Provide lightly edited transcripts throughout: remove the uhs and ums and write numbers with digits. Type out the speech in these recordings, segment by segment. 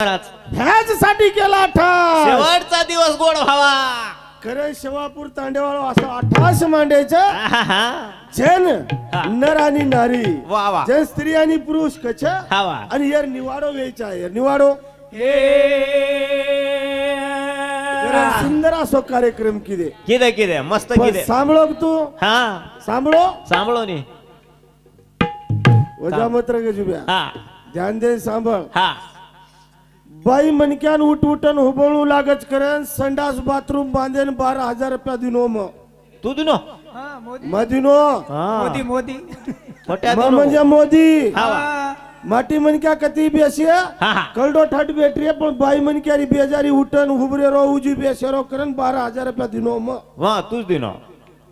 ह्याच साठी केला ठास शेवटचा दिवस गोड व्हावा. खरं शेवापूर तांडेवाळ असं अठास मांडायचं. जन नर आणि नारी वा वा. जन स्त्री आणि पुरुष कच हवा. आणि यार निवाडो व्हायचा यार निवाडो सुंदर असो कार्यक्रम किदे किदे किदे मस्त किदे सांभळो तू. हा सांभळो सांभळो नी वजा मात्र गजुब्या हा ध्यान दे सांभळ. हा बाई मनक्यान उठ उठन हुबळू लागच करन संडास बाथरूम बांधेन 12,000 रुपया दिनो मग तू दिनो मदिनो मोदी मोदी मोठ्या म्हणजे मोदी हवा. माटी मनक्या कती बेसी कलडो ठाट बेटरी पण बाई मनक्यारी बेजारी उठन हुबरे रो उजी बेसेरो करन 12,000 रुपया दिनो मग वा तूच दिनो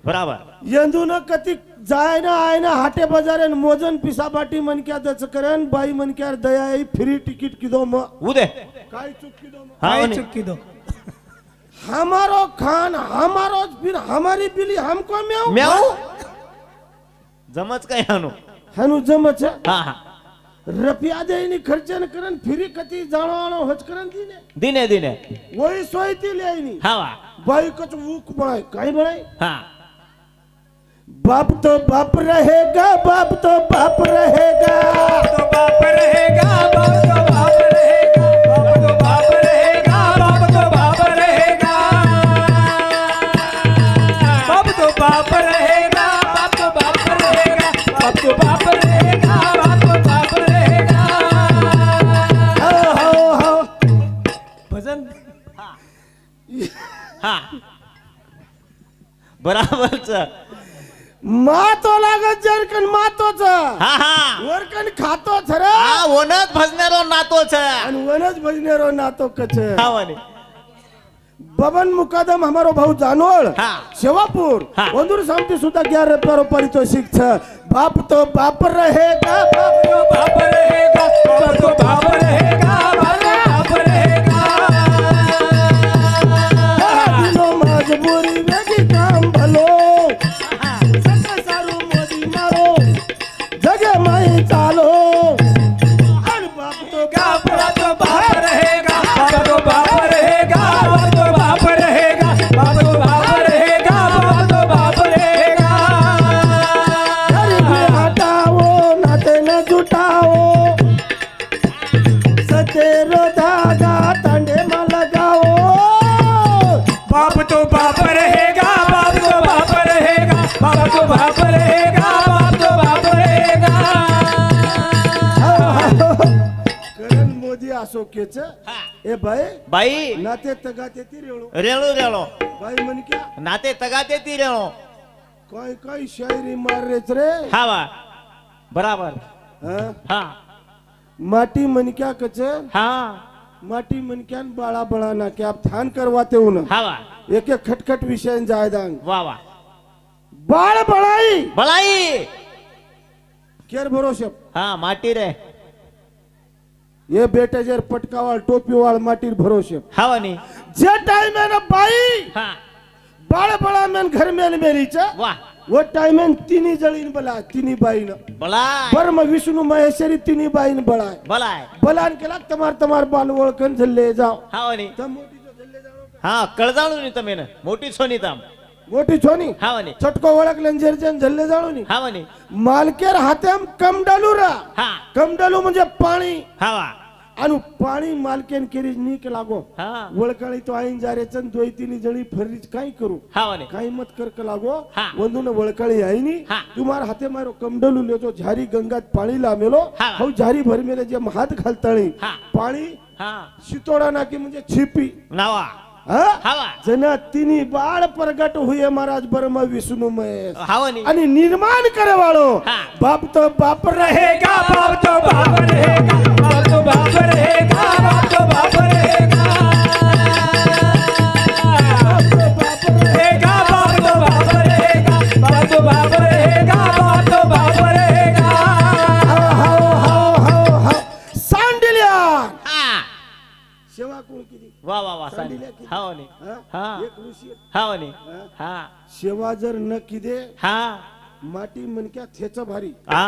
बराबर. यंदून कती जाय ना आय ना हाटे बाजारेन मोजन पिसाबाटी मनक्या दच करन बाई मनक्यार दया फ्री तिकीट किदो मग उदे काय चुक किदो मग काय चुकी दो हमारो खान हमारो फिर हमारी बिली हमको म्याऊ म्याऊ जमच काय हानो हनु जमच हा हा रपिया देनी खर्चन करन फिरी कती जाणो होच करन दिने दिने दिने वही सोयती लेनी हवा. बाई कच वूक बळाय काय बळाय हा बाप तो बाप रहेगा बाप तो बाप रहेगा तो बाप रहेगा बाप तो बाप रहेगा बाप तो बाप रहेगा बाप तो बाप रहेगा बाप तो बाप रहेगा बाप तो बाप रहेगा बाप तो बाप रहेगा बाप तो बाप रहेगा. हो हो हो भजन हा बराबरच. मातो लागत जरकन मातोच हा हा वरकन खातोच रे हा ओनच भजनेरो नातोच आणि वनच भजनेरो नातो कच हावानी. बबन मुकादम हमारो भाऊ जानोळ हा. शेवापूर हा. वंदूर सामती सुद्धा 11 रुपया पारितोषिक छ. बाप तो बाप रहेगा बाप तो बाप रहेगा बाप तो बाप रहेगा बाप तो बाप रहेगा. दिनो मजबूरी वेगी काम भलो सक सारू मोदी मारो जगे माई चालो आणि बाप तो बाप तो बाप रहेगा बाप तो बाप रहेगा बाप तो बाप रहेगा बाप तो बाप रहेगा बाप तो बाप रहेगा. गरीबी हटाओ नाते न जुटाओ सतेरो धागा तांडे में लगाओ. बाप तो बाप रहेगा बाप तो बाप रहेगा बाप तो बाप रहेगा बाप तो बाप रहेगा. करण मोदी असो केच हा. ए बाई बाई नाते तगाते ती रेळो रेळो रेळो बाई म्हण क्या नाते तगाते ती रेळो काय काय शायरी मार रेच रे हावा बराबर. हं? हा माटी मनक्या कच हा माटी मनक्यान बाळा बळा ना की आप थान करवाते हो ना हावा. एक एक खटखट विषय जाय दांग वा वा बाळ बळाई बलाई केर भरोसे हा माटी रे ये बेटे जर पटकावाळ टोपीवाळ माटीर भरोसे हावानी. जे टाइम है ना बाई हा बाळ बळा मेन घर मेन मेरीच वा वो टाइम है तिनी जळीन बला तिनी बाईन बलाय बर मग विष्णू महेश्वरी तिनी बाईन बळाय बलाय बलान केला तमार बाल ओळखन झल्ले जाव हावानी. तर मोठीचं झल्ले जाव हा कळजाळू नी तमेन मोठी सोनी ताम मोठी छोनी हावानी. चटको ओळखलं जरजन झल्ले जाळूनी हावानी. मालकेर हातेम कमडलू रा हा कमडलू म्हणजे पाणी हावा. आणि पाणी मालकेन केरी नीक लागो हा वळकाळी तो आईन जारेचन दोय तिनी जळी फरीच काय करू हावानी. काही मत कर लागो हा. वंदून वळकाळी आईनी हा. तुम्हार हाते मारो कमडलू लेतो झारी गंगात पाणी लामेलो हा. हो झारी भर मेले जे हात घालताळी हा. पाणी हा शितोडा नाकी म्हणजे छिपी नावा हा हावा. जना तिनी बाळ प्रगट हुए महाराज बर्मा विष्णु महेश हावानी. आणि निर्माण करे वाळो हा. बाप तो बाप रहेगा बाप तो बाप रहेगा बाप तो बाप रहेगा बाप तो बाप रहेगा. रहेगा बाप तो बाप रहेगा बाप तो बाप रहेगा बाप तो बाप रहेगा. सांडिल्या हा सेवा कोण किती वा वा वा सांडिल्या किती? हावानी. हा? हा. एक ऋषी हावानी. हा? हा सेवा जर न किदे हा माटी मनक्या थेच भारी हा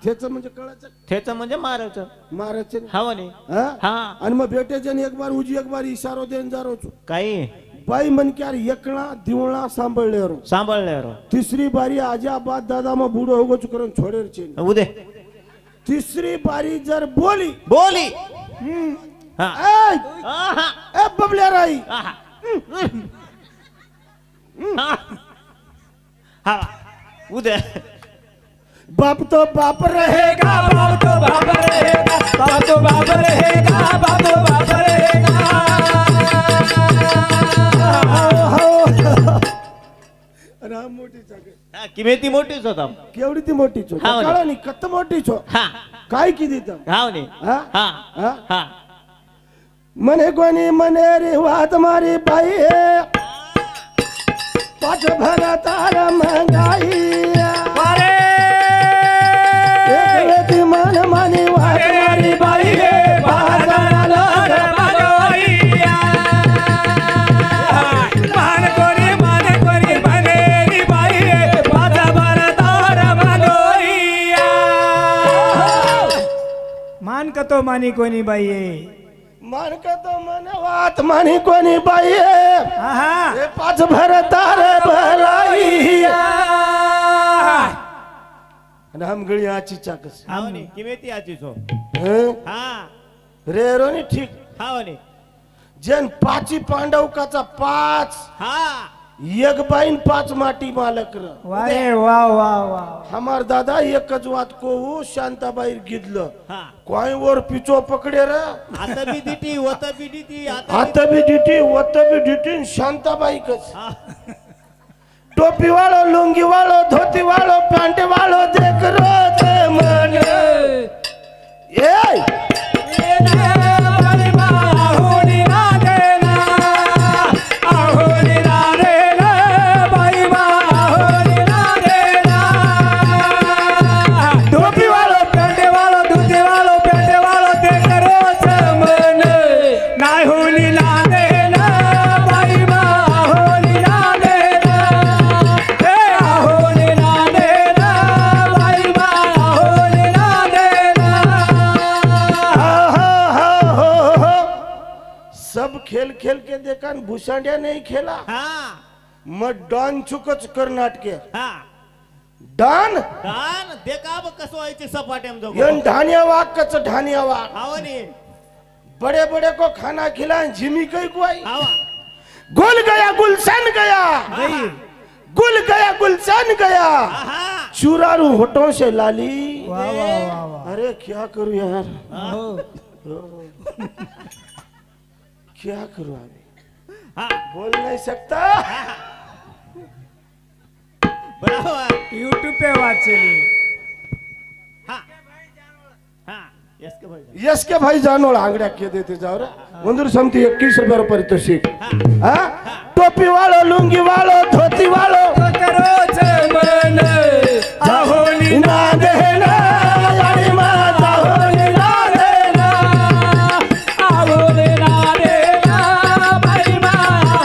त्याच म्हणजे कळायचं ठेच म्हणजे मारायचं मारायचं नाही. हाव नी हा? हा आणि मग बेटे एक बार उजी एक बार इशारो देन जा रोचो काही बाई मन क्या एकणा दिवळा सांभाळले रो सांभाळले रो तीसरी बारी आजा बाद दादा मग बूढ़ो होगो चुकरन छोड़े चेन उदे तीसरी बारी जर बोली बोली हा ए आहा ए बबल्या राई आहा हा हा उदे बाप तो बाप रहेगा बाप तो बाप रहेगा, बाप तो बाप रहेगा, बाप तो बाप रहेगा. अरे हा मोठी चाके हा, किमे ती मोठीच होता केवढी ती मोठी छो हा, कळा नाही कत्त मोठी छो हा काय किती तर हाव नी हा हा हा हा मने कोणी मने रे वात मारी बाई है पाच भरा तार मंगाई अरे एक वेती मन मानी वात मारी बाई है बाजाराला बालोइया. मान कोरी बनेरी बाई रे, बाजा बरदार बालोइया. मान का तो मानी कोणी बाई आहे. मन का तो मन वात मानी कोणी बाई है आहा. हे पाच भर तार भलाई आणि हम गळी आची चाकस हाव नी किमे ती आजीच हो हं? हा रे रोनी ठीक हाव नी जन पाची पांडवकाचा पाच हा एक बाईन पाच माटी मालक र वारे वा वा वा. हमार दादा एकच वात को शांताबाई गिदलं हा कोई वर पिचो पकडे र आता बी दिटी वत बी दिटी आता भी डिटी वत भी डिटी शांताबाई कस हा टोपी वालो लुंगी वालो धोती वालो पैंट वालो देख रो ते मन ए टोपी वालो पेंटे वालो दूधे वालो पेंटे वालो देख रोज मन नाही होली ना देना बाई बा होली ना देना हे होली ना देना बाई बा होली ना देना. हो सब खेल खेल के देखा न भूसांडिया नहीं खेला हा मग डॉन चुकच कर्नाटके हा डॉन दान देखा अब कसं व्हायचे सपाट्याम जाऊ यन ढानिया वाक कच ढानिया वाक हाव नी बड़े बड़े को खाना खिलाए जिमी कई को आई हावा गुल गया गुलशन गया गुल गया गुलशन गया आहा चुरारू होठों से लाली वा वा वा वा. अरे क्या करूं यार हो. क्या करूं अभी हा बोल नहीं सकता बरोबर YouTube पे वाचेली. हा हा यस के भाई यस के भाई जानो आंगड्या के देते जाओ रे मंजूर समती 21 रुपये पारितोषिक हाँ टोपी वालो लुंगी वालो धोती वालो रोज मन होली ना देना यारी माता होली ना देना होली ना देना बाई बा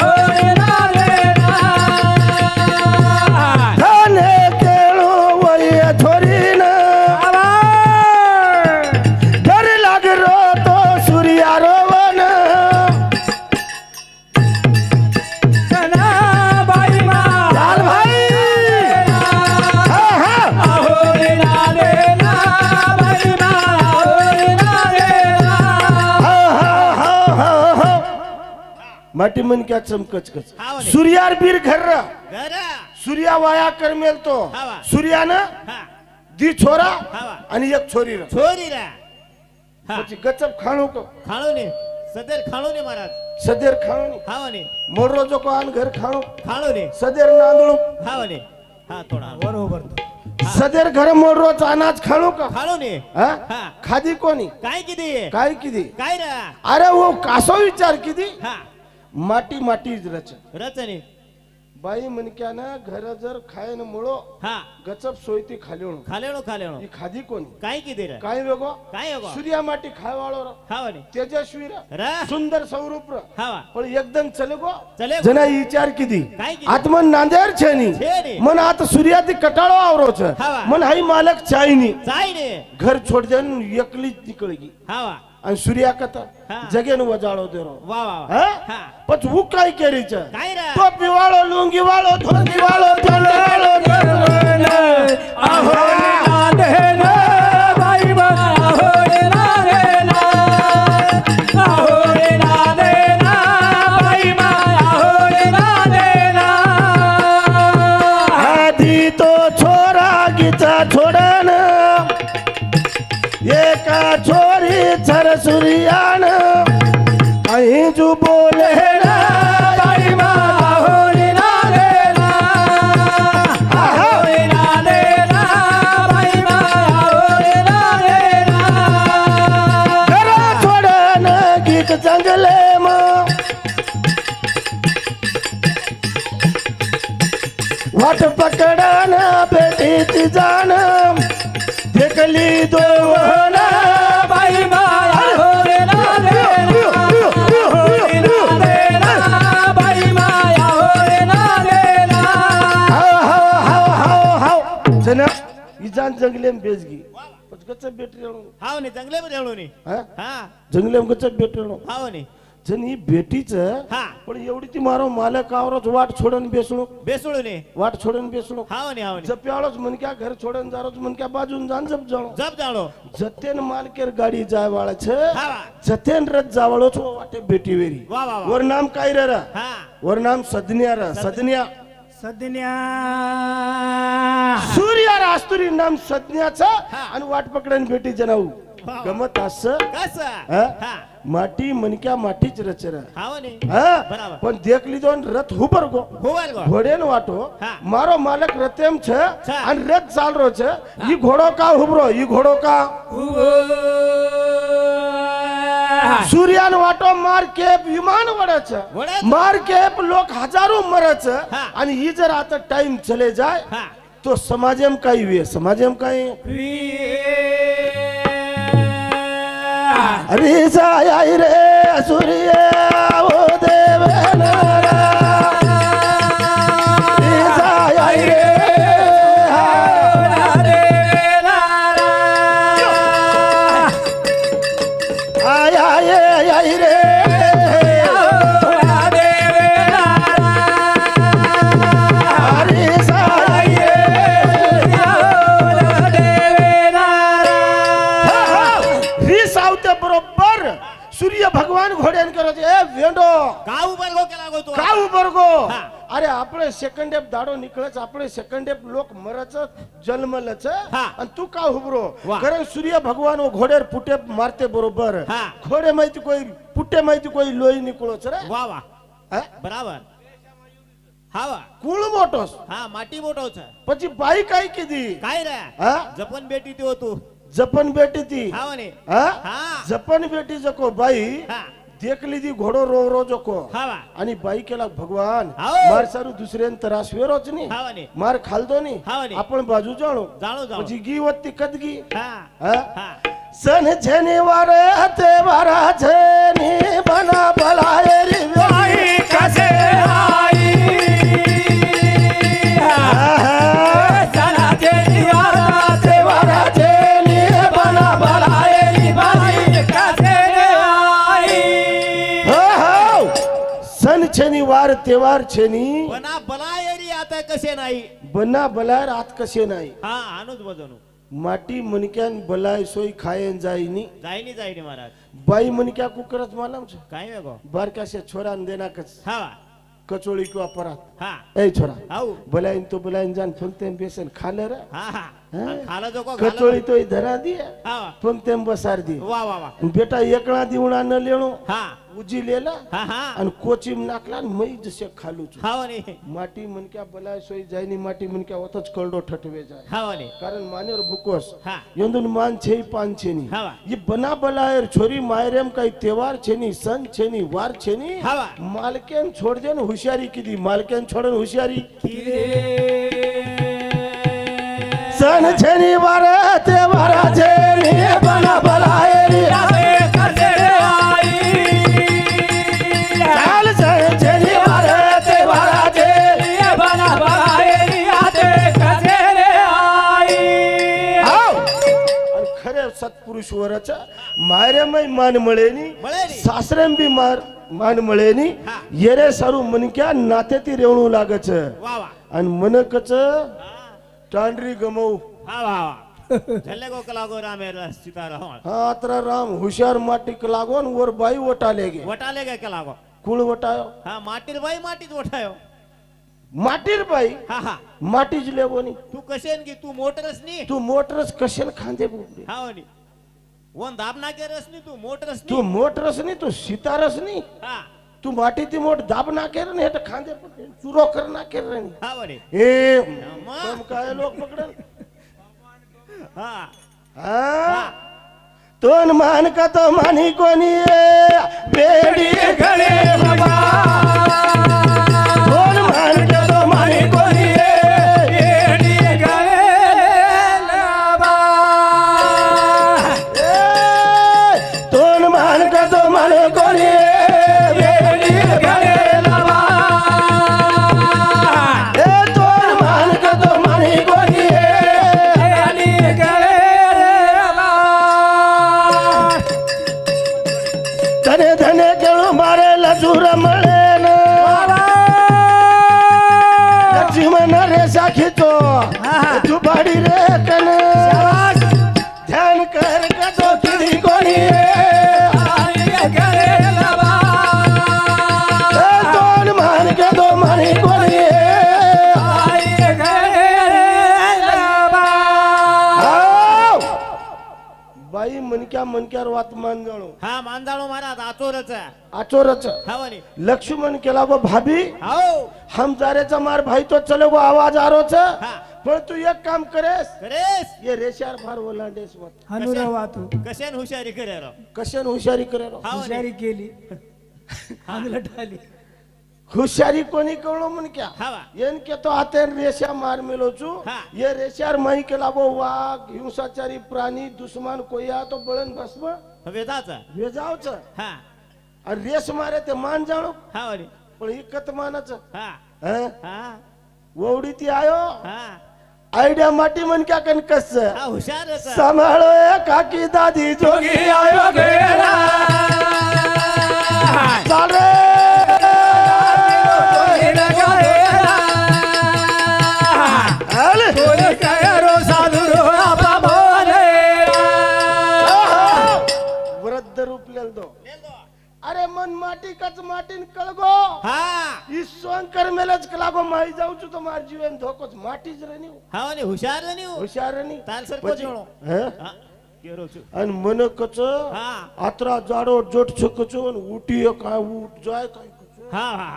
होली ना देना. खाने केळो वही थोड़ी ना डर लग रो तो सूर्या रोवन बाई बा लाल भाई हाँ हाँ होली ना देना बाई बा होली ना देना. माटी मन क्या चमकच कच हाँ वाले। सूर्यार बीर घर गरा सूर्या वाया कर मेल तो हाँ वा। सूर्या ना हा दी छोरा हाँ वा। आणि एक छोरी र छोरी रा हा પછી ગચપ ખાણું કો ખાણો ને સદેર ખાણો ને મહારાજ સદેર ખાણું ની હાવ ને મોરો જો કો આન ઘર ખાણું ખાણો ને સદેર નાંદળું હાવ ને હા થોડા बरोबर तो. સદેર ઘર મોરો અનાજ ખાણું કા ખાણો ને હા હા ખાધી કોની काय किती काय किदी काय रा अरे वो कासो विचार किदी हा माटी माटी ज रच रचने बाई मनक्यानं घर जर खायन मुळो हा गचप सोयती खालेणो खालेणो ही खादी कोणी काय किती रे काय वेगो काय गो सूर्या माटी खायवाळो खावाने तेजस्वी रा सुंदर स्वरूप खावा पण एकदम चले गो चले गो. जना विचार किती काय किती? आत्मन नांदेर छेनी छेनी. मन आता सूर्याती कटाळो आवरोच हावा. मन हाई मालक चायनी जाय ने घर छोड़ जन एकली निकळगी हावा आणि सूर्या कथा हा. जगेन वजाळो देरो वा वा वा. हा हा पण हु काय केरीच काय रे तो पिवाळो लुंगी वाळो धोती वाळो तंडवाळो गरवण आहोरी नांदेन बाई बा आहोरी नांदेन आहोरी नांदेन बाई बा आहोरी नांदेन आधी तो छोरा गीचा छोडन एका छोरी छर सूर्यान काही जू बोले ना बाई बा आहोरी नांदेन आहोरी नांदेन बाई बा आहोरी नांदेन घरा छोडन गीत जंगले मग वाट पकडन बेटी ती जाण देखली दोन बाई बा आहोरी नांदेन आहोरी नांदेन बाई बा आहोरी नांदेन जना इजान जंगले में बेच गई गच्च बेटी हाव ने जंगले मध्ये येळो ने हा जंगले में गच्च बेटी हाव ने जन ही बेटीच हा पण एवढी ती मारो मालक आवरोच वाट छोडन बेसणू बेसुळू ने वाट छोडन बेसणू हाव ने जप्याळोच मनक्या घर छोडन जारोच मनक्या बाजून जान जप जाणो जप जाणो जतेन मालकेर गाडी जाय वाळा छ हावा जतेन रथ जावळोच वाटे बेटी वेरी वा वा वा वर नाम काय रे हा वर नाम सदन्या रा सदन्या सदन्या सूर्या रास्तुरी नाम सदन्याचा हा. आणि वाट पकडन बेटी जनाऊ वा. गमत अस कस हा? हा माटी मनक्या माटीच रचरा हाव ने हा बराबर. पण देखली दोन रथ हुबर गो होवाल गो घोडेन वाटो हा. मारो मालक रतेम छ छ. आणि रथ चाल रो छ ई घोडो का हुबरो ई घोडो का सूर्यान वाटो मार केप विमान वडच वडच. मार केप लोक हजारो मरच हा. आणि ही जर आता टाइम चले जाय हा तो समाजेम काही वे समाजेम काही अरे जाय रे सूर्य ओ देवनारा रे जाय रे आय आय आय रे अरे जाय रे सावते बरोबर सूर्य भगवान घोड्यान करत ए वेंडो का उबर गो केला गो तू का उबरगो हा. अरे आपले सेकंड एप दाडो निकळच आपले सेकंड एप लोक मरच जन्मलच हा. आणि तू का उबरो वा. कारण सूर्य भगवान वो घोड्यार पुटे मारते बरोबर हा. घोडे माहिती कोई पुटे माहिती कोई लोई निकळोच रे वा वा हा? बराबर हावा कुळ मोठोस हा माटी मोठो छ પછી બાઈ કાઈ કીધી काय रे हा जपन बेटी ती होतो जपन बेटी ती हाव ने हा हा जपन बेटी जको बाई हा देख लीधी घोडो रो रो जको हावा आणि बाई केला भगवान हाव. मार सारू दुसऱ्यान त्रास वेरोच नी हाव ने मार खालदो नी हाव नी. आपण बाजू जाणो जाणो जाणो પછી ગી વત્તી કદગી हा हा हा सन छेने वारे हते वारा छेने बना भलाए रे बाई कसे आई सनाचे निवाराचे वारा छेने बना भलाए रे बाई कसे आई हो हो सन छेनी वार तेवार छेनी बना बलायरी आता कसे नाही बना बलार आत कसे नाही हा आणूच वजनू माटी मनक्यान बलाय सोय खायन जाईनी जाईनी महाराज बाई मनक्या कुकरच मालम छ काय वेगो बारक्या से छोरान देना कच हा कचोळी किंवा परात हा ए छोरा हाऊ बलायन तो बलायन जान फुलते बेसन खाले रे हा हा खाला जो को कचोळी तो धरा दी हा पंक्तेम बसार दी वा वा वा बेटा एकला दिवणा न लेणो हा उजी लेला हा हा आणि कोचीम नाकला आणि मै जसे खालू छु. हा वनी माटी मनक्या बलाय सोय जायनी माटी मनक्या ओतच कळडो ठटवे जाय हा वनी कारण मानेर भुकोस हा यंदुन मान छे पान छेनी हा वा ये बना बलायर छोरी मायरेम काही तेवार छेनी सन छेनी वार छेनी हा वा मालकेन छोड़ दे न होशियारी कीदी मालकेन छोड़न होशियारी सन छेनी वार तेवार छेनी बना बलायर चाल सन छेनी वार तेवार छेनी बना बलाय आते कसेरे आई आओ आणि खरे सत्पुरुष वरचा मायरेमय मान मळेनी मळेनी. सासरेम बी मान मळेनी हा. येरे सारू मनक्या नाते ती रेवणू लागच वा वा आणि मनकच हा टांडरी गमऊ वा वा झल्ले को कलागो रामेर सीताराम हा अत्र राम हुशार माटी लागोन वर बाई वटाले गे वटाले गए कलागो कुळ वटायो हा माटीर बाई माटीत वठायो माटीर बाई हा हा माटीच लेवोनी तू कशेन की तू मोटरस नी तू मोटरस कशेल खांदे बुबडे हा वनी वन दाब ना केरस नी तू मोटरस नी तू मोटरस नी तू सितारस नी हा तू माटी ती मोठ दाब ना केर ने हेट खांदे पडे चुरो कर ना केर नी हा वनी ए अम्मा. बम काय लोक पकडन हा हा तोन मान का तो मानी कोणी बेडी गळे बाबा तोन मान का तो मानी कोणी येडी गळे लाबा तोन मान का तो मानी कोणी बेडी गळे लाबा तोन मान का तो मानी कोणी येडी गळे लाबा धने धने केळू मारे लजूर मळेन लक्ष्मण रे साखीतो तू बाडी रे कन ध्यान कर का तो किती कोणी गळे लाबा दोन मान के दो मानी कोणी आओ! बाई मनक्यावर वात मान जाणो हा मांदाळो महाराज आचोरच आचोरच हा वनी लक्ष्मण केला गो भाभी हाओ हम जारेचा मार भाई तो चले गो आवाज आरोच हा पण तू एक काम करेस करेस ये रेशार फार ओलांडेस मत अनुरावा तू कशेन हुशारी करे रो कशन हुशारी करे रो हा वनी हुशारी केली अंगलट आली हुशारी कोणी कळलो म्हण क्या हा वा येन के तो आते रेशा मार मेलो छु हा. ये रेशार माही के लागो वाघ हिंसाचारी प्राणी दुश्मन कोया तो बळन भस्म वेदाचा वेजावच हा आणि रेस मारे ते मान जाणो हा वनी पण इकत मानच हा हं? हा ववडी ती आयो हा आयडिया माटी मन क्या कन कस हा हुशारच सांभाळो ए काकी दादी जोगी आयो गेला चाल रे आले. वृद्ध रूप लेल दो अरे मन माटी कच माटीन कळगो हा ईश्वन कर मेलच कलागो माई जाऊ छु तो मार जीवन धोकोच माटीच रनी हा वनी हुशार नी हो हुशार रनी तालसर को जोड़ो हैं हा केरो छु आणि मन कच हा आत्रा जाडो जोट छकचो उठी काय उठ जाय काय कच हा हा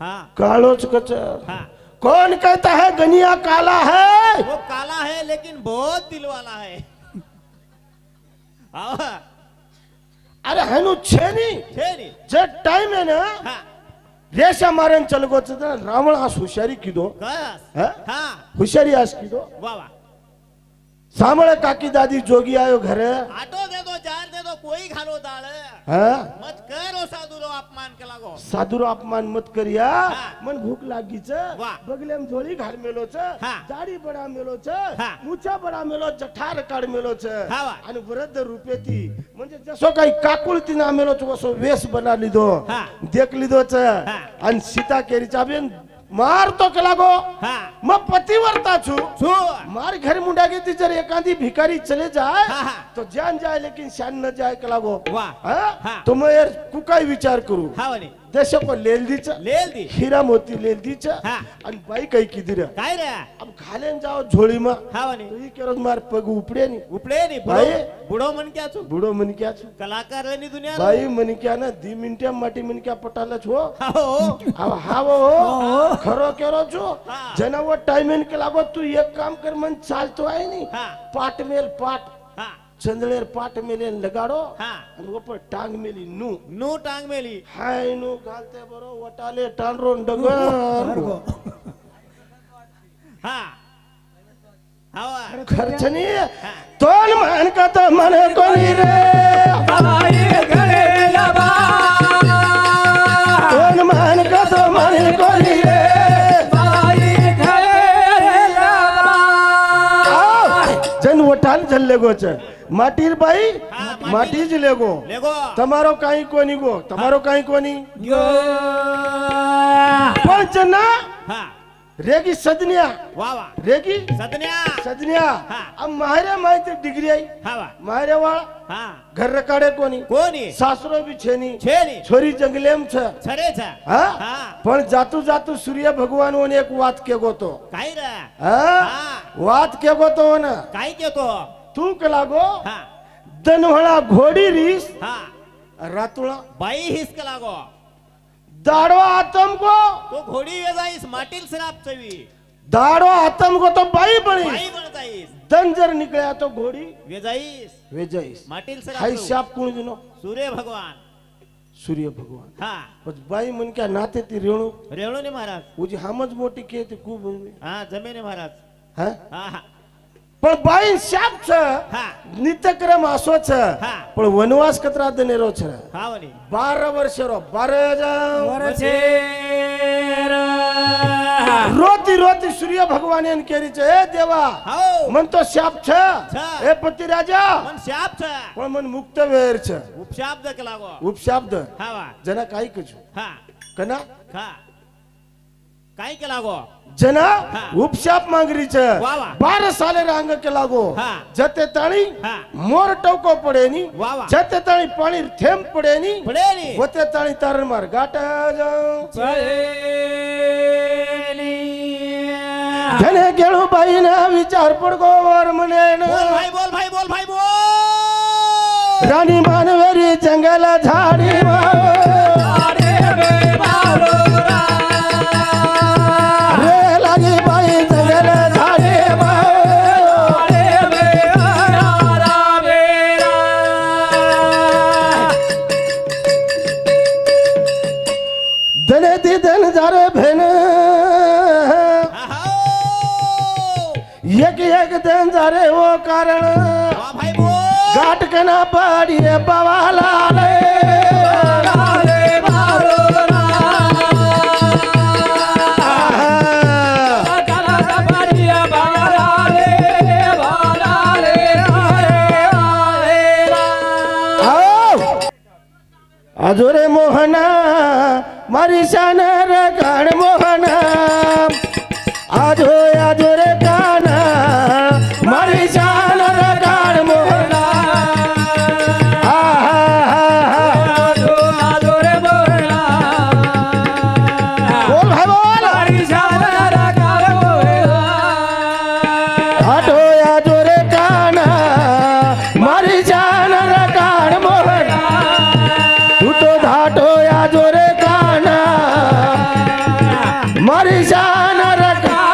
हा कालोच कच हा कौन कहता है गनिया काला है वो काला है लेकिन बहुत दिल वाला है हाँ अरे हनु छेनी छे नी जे टाइम है ना हाँ रेशा मारन चलगो रावण आस हुशारी कीधो कस हाँ? हाँ हुशारी आस कीधो वाह वाह सामळे काकी दादी जोगी आयो घरे आटो दे दो जार दे दो कोई घालो दाल हाँ? मत करो साधुरो अपमान के लागो साधुरो अपमान मत करिया हाँ. मन भूक लागीच वाह. बगलेम झोळी घाल मेलोच हाँ. दाढी बडा मेलोच हाँ. मुछा बडा मेलो जठार काढ मेलोच हाँ, वाह. आणि वृद्ध रूपेती म्हणजे जसो काही काकुळ तिना मेलोच वसो वेश बना लिदो हाँ. देख लिदोच हाँ. आणि सीता केरीचा बेन मार तो के लागो हाँ मग पतिवर्ता छु छू मार घर मुंडा के जर एकांदी भिखारी चले जाए हाँ, हाँ. तो जान जाए लेकिन शान न जाए के लागो वाह. हाँ? हाँ. तो मैं यार कुकाई विचार करू हाँ वनी देशो को लेल दीच लेल दी हीरा मोती लेल दीच हा. आणि बाई काही किधर काय रे अब घालेन जाओ झोली में हावनी तो ये केरो मार पग उपड़े नी उपले नी भाई. बुडो मन क्या छु बूढ़ो मन क्या छु कलाकार नी दुनिया भाई मन क्या ना 2 मिनिट माटी मन क्या पटाला छो हो अब हावो हो खरो केरो छो हा. जना वो टाइम के लागो तू एक काम कर मन चाल तो आए नहीं हा पाट मेल पाट हा चंदलेर पाट मेले लगाड़ो हा आणि वो पर टांग मेली नू नो टांग मेली हाय नू घालते बरो वटाले टांडरो डगर हा हवा खर्चनी तोल मान का तो मन कोनी रे बाई घडेला बा तोल मान का तो मन कोनी रे बाई घडेला बा जन वटाल झल्ले गोच माटीर बाई हा, माटी ज लेगो लेगो તમારો કાઈ કોની ગો તમારો કાઈ કોની गो પણ जना हा रेगी सदनिया वा वा रेगी सदन्या सदनिया हा. अब मारे माहिती डिग्री आई हवा मारे वाळ हा घर रकाडे कोनी कोणी सासरो बी छेनी छेनी छोरी जंगलेम छ छरे छ हा हा पण जातू जातू सूर्य भगवान ओने एक वात केगो तो काय रे हा हा वात केगो तो ना काय केतो तू कलागो हा दनवळा घोडी रीस हा रातुळा बाई हिसक लागो दाडो आतम को तो घोडी ये जाईस माटील सराप चवी दाडो आतम को तो बाई बणी बाई बन जाईस दन जर निकळ्या तो घोडी वे जाईस वेजाईस माटील हाय सराप शाप कोण दिनो सूर्य भगवान सूर्य भगवान हा पण बाई मन क्या नाते ती रेणू रेवणोने महाराज उजी हमज मोठी के ती खूप हा जमेने महाराज हा हा हा पण बाई शाप छ हा नित्यक्रम असो छ हा. पण वनवास कतरा दनेरो छ हा वनी 12 वर्ष रो 12 जाऊ वरचेर रोती रोती सूर्य भगवान एन केरी छ ए देवा हाओ मन तो शाप छ छ. ए पती राजा मन शाप छ पण मन मुक्त वेर छ उपशाप दक लागो उपशाप द हा वा जना काही कछु हा कना हा काय के लागो जना हा. उपशाप मांगरी छ वा वा. 12 साले रांग के लागो हा. जते ताणी हा मोर टोको पडे नी वा वा. जते ताणी पाणी थेंब पडे नी पडे नी वते ताणी तारण मार गाटा जाऊ पळेली धने गेळू बाई ना विचार पडगो वर म्हणे बोल भाई बोल भाई बोल भाई बोल राणी मानवेरी जंगल झाडी अरे बे बालो रे लागी बाई जंगल झाडी अरे बे आरा बेरा धने ती धन जारे भेन एक एक दिन जारे वो कारण वा भाई बोल गाट कना पड़िए बवाला ले अरे बालो काला कपड़िया बाला रे आओ अजोरे मोहना मारी शान रगण मोहना आजो आजोरे काना मारी शान रगण मोहना आदोरे बोला बोल भाई बोल हरिशाला काल बोला आजो आजोरे काना मारी शान रगण मोहना तू तो धाटो आजोरे काना मारी शान रगण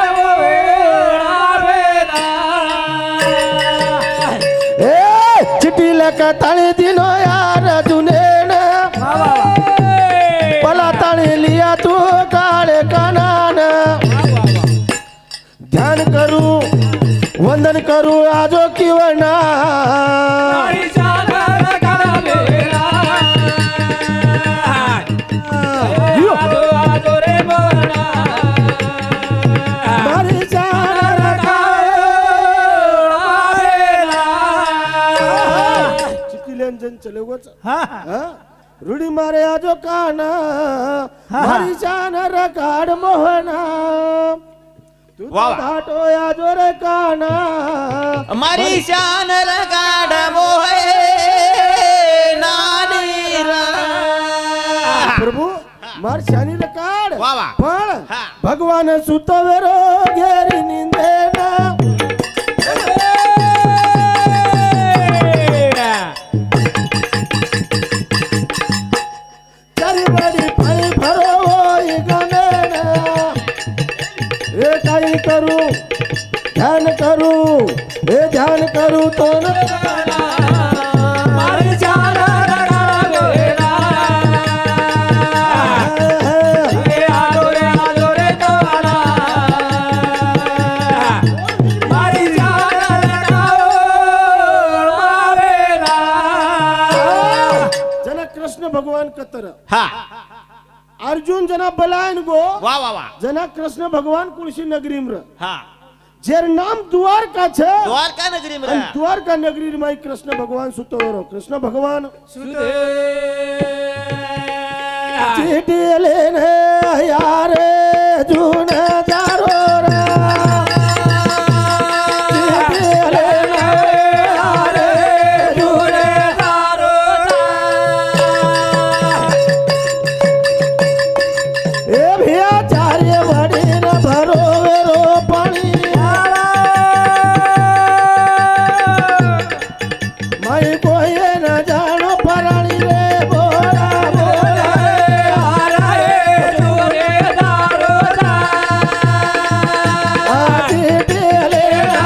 ए चिट्ठी लका ताली दिनो यार जुने पला ताली लिया तू काले कानान ध्यान करू वंदन करू आजो किवना मारी शान चिट्ठी लेन जन चले गोच रूढी मारे आजो काना मारी शान रकाड मोहना तू वा वा. धाटो आजो रे काना मारी शान रगाड मोहे नानी रा प्रभु मार शानी रे काढ वा वा. पण हा. भगवान सुतवेरो घेरी निंदे ना चारी बडी पाणी भरो होई गमे ना हे काही करू ध्यान करू हे ध्यान करू तो न मारी जाना गोरेला आलो रे तो आला मारी जाना मावेला जना कृष्ण भगवान कतर हा अर्जुन जना बलायन गो वा वा वा. जना कृष्ण भगवान कुलसी नगरी में हा जेर नाम द्वारका छे द्वारका नगरी में અને દ્વારકા નગરી માં કૃષ્ણ ભગવાન સુતો રહો કૃષ્ણ ભગવાન सुदे ચીટી લેને યારે જૂન જારો રે ચીટી લેને યારે जुरे दारो એ ભિયા ચારે વડીને ભરો વેરો પાણી માઈ કોઈએ ન જાણો પરાણી રે બોલા બોલા આ ચીટી લેને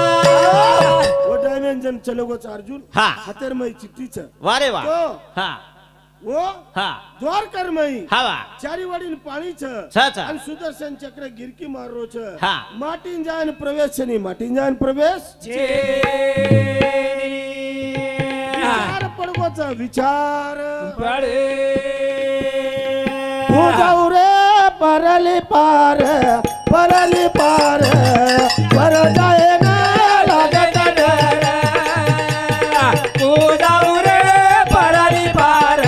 वो डायमेंशन चलो गो अर्जुन हा. हातेर मई चिट्ठी छ वा रे वा. तो हा वो हा द्वारकर मई हा वा. चारी वडील पाणी छ छ छ. आणि सुदर्शन चक्र गिरकी मारो छ हा. माटीन जान प्रवेश छ नी माटीन जान प्रवेश विचार पडगो छ विचार तू जाऊ रे परली पार पर जाए ना लागत डर तू जाऊ रे परली पार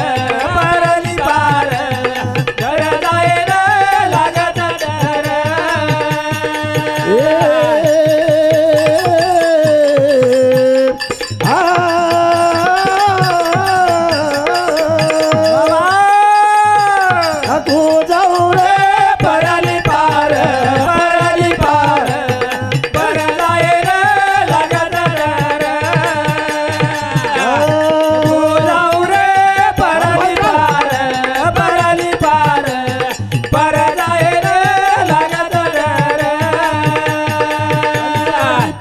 घर जाए रे लागत डर तू जाऊ रे परली पार घर जाए रे लागत डर तू जाऊ रे परली पार पर जाए रे लागत डर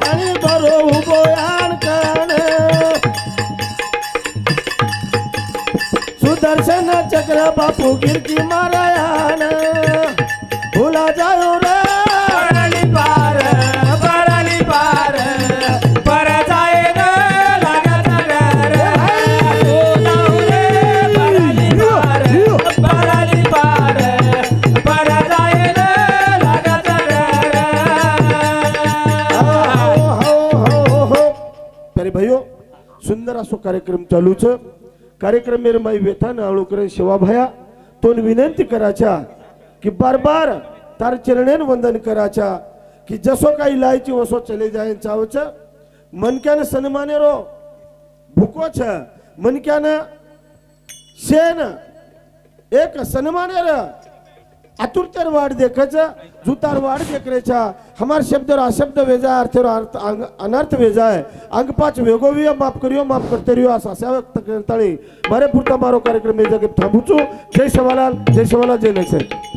पाणी भरो उभो यान कण सुदर्शन चक्र बापू गिरकी मारायान भूला जायो रे परली पार पर जाए रे लागत डर तू जाऊ रे परली पार पर जाए रे लागत डर हो प्यारे भाइयों सुंदर असो कार्यक्रम चालू छ कार्यक्रम मेरे माई व्यथा नाळू करे शिवा भया तोन विनंती कराच्या की बार बार तार चरणेन वंदन कराच्या की जसो काही लायची वसो चले जाए चावच मनक्यान सन्माने रो भूको छ मनक्यान शेन एक सन्माने र आतुरतर वाड देखच जुतार वाड देखरेचा हमार शब्द और अशब्द वेजा अर्थ और अनर्थ वेजा है अंग पाच वेगोविया माफ करियो माफ करते रहियो असा व्यक्त करताळी मारे पुरता मारो कार्यक्रम में जगे थांबूचो जय सवालाल जय नक्षत्र